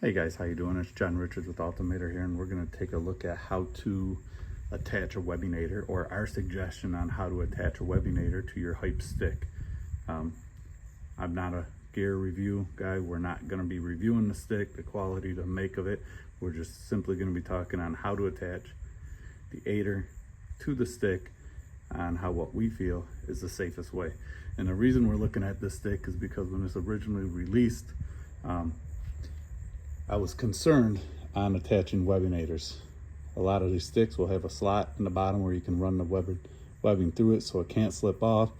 Hey guys, how you doing? It's John Richards with UltimAider here, and we're going to take a look at how to attach a webbinator, or our suggestion on how to attach a webbinator to your hype stick. I'm not a gear review guy. We're not going to be reviewing the stick, the quality, the make of it. We're just simply going to be talking on how to attach the aider to the stick on how what we feel is the safest way. And the reason we're looking at this stick is because when it's originally released, I was concerned on attaching webbinators. A lot of these sticks will have a slot in the bottom where you can run the webbing through it so it can't slip off.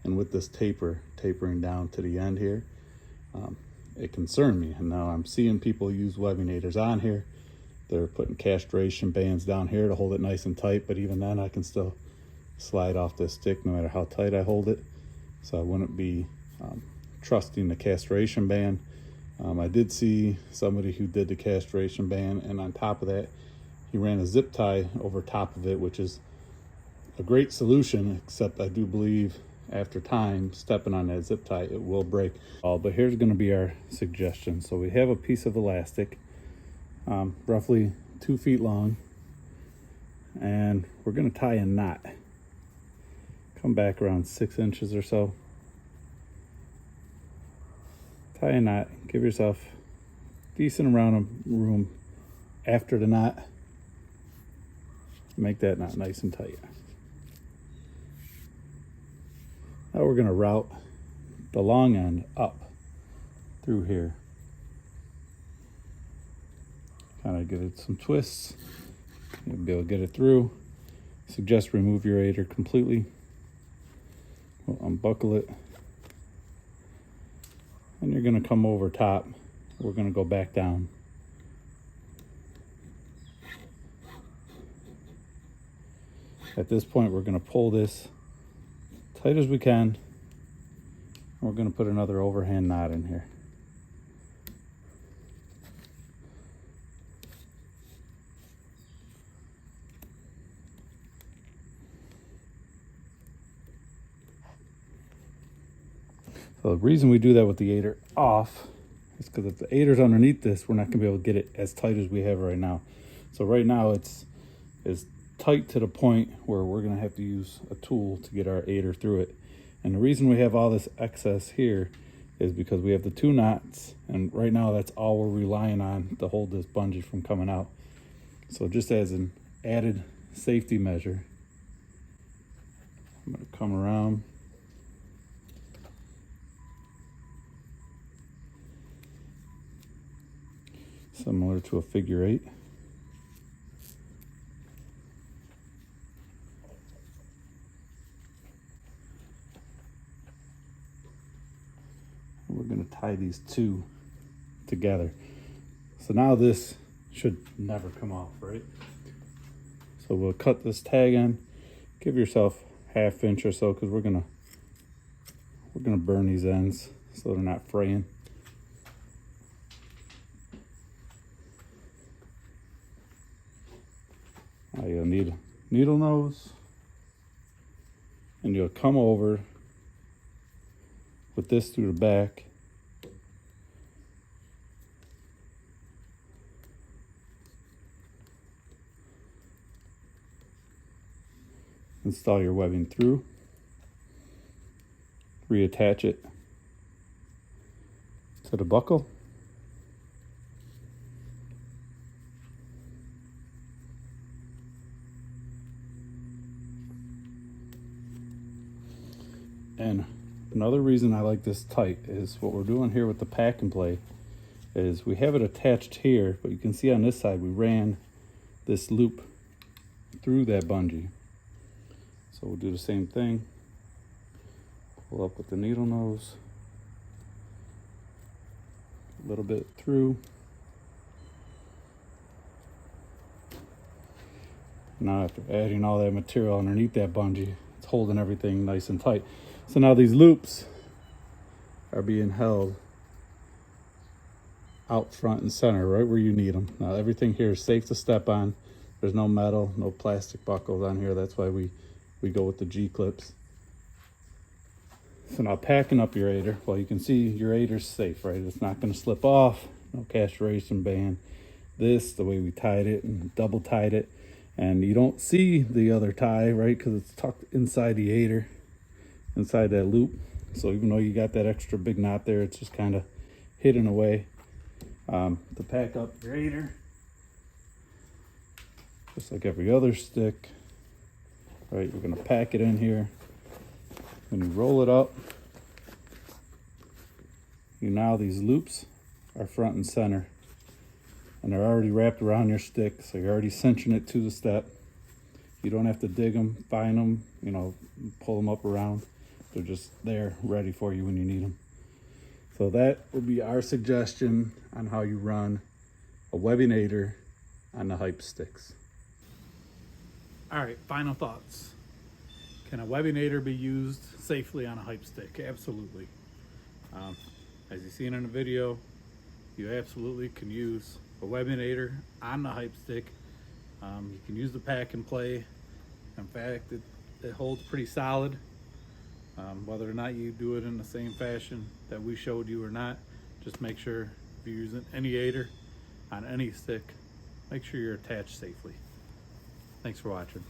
And with this tapering down to the end here, it concerned me. And now I'm seeing people use webbinators on here. They're putting castration bands down here to hold it nice and tight, but even then I can still slide off this stick no matter how tight I hold it. So I wouldn't be trusting the castration band. I did see somebody who did the castration band, and on top of that, he ran a zip tie over top of it, which is a great solution, except I do believe after time, stepping on that zip tie, it will break. But here's going to be our suggestion. So we have a piece of elastic, roughly 2 feet long, and we're going to tie a knot. Come back around 6 inches or so. Tie a knot, give yourself a decent amount of room after the knot. Make that knot nice and tight. Now we're going to route the long end up through here. Kind of give it some twists. You'll be able to get it through. Suggest remove your aider completely. We'll unbuckle it. And you're going to come over top. We're going to go back down. At this point, we're going to pull this tight as we can. And we're going to put another overhand knot in here. So the reason we do that with the aider off is because if the aider's underneath this, we're not going to be able to get it as tight as we have right now. So right now it's tight to the point where we're going to have to use a tool to get our aider through it. And the reason we have all this excess here is because we have the 2 knots, and right now that's all we're relying on to hold this bungee from coming out. So just as an added safety measure, I'm going to come around. Similar to a figure 8. We're going to tie these 2 together. So now this should never come off, right? So we'll cut this tag in. Give yourself 1/2 inch or so, because we're gonna burn these ends so they're not fraying. Now you'll need a needle nose, and you'll come over with this through the back. Install your webbing through, reattach it to the buckle. And another reason I like this tight is what we're doing here with the pack and play is we have it attached here, but you can see on this side we ran this loop through that bungee. So we'll do the same thing. Pull up with the needle nose, a little bit through. Now after adding all that material underneath that bungee, it's holding everything nice and tight. So now these loops are being held out front and center, right where you need them. Now everything here is safe to step on. There's no metal, no plastic buckles on here. That's why we go with the G-clips. So now packing up your aider, well, you can see your aider's safe, right? It's not going to slip off. no castration band. This, the way we tied it and double tied it, and you don't see the other tie, right? Because it's tucked inside the aider, inside that loop. So even though you got that extra big knot there, it's just kind of hidden away. To pack up your aider, just like every other stick, right? We're gonna pack it in here. When you roll it up, now these loops are front and center, and they're already wrapped around your stick, so you're already cinching it to the step. You don't have to dig them, find them, pull them up around. They're just there, ready for you when you need them. So that would be our suggestion on how you run a webbinator on the hype sticks. All right, final thoughts. Can a webbinator be used safely on a hype stick? Absolutely. As you've seen in the video, you absolutely can use a webbinator on the hype stick. You can use the pack and play. In fact, it holds pretty solid. Whether or not you do it in the same fashion that we showed you or not, just make sure if you're using any aider on any stick, make sure you're attached safely. Thanks for watching.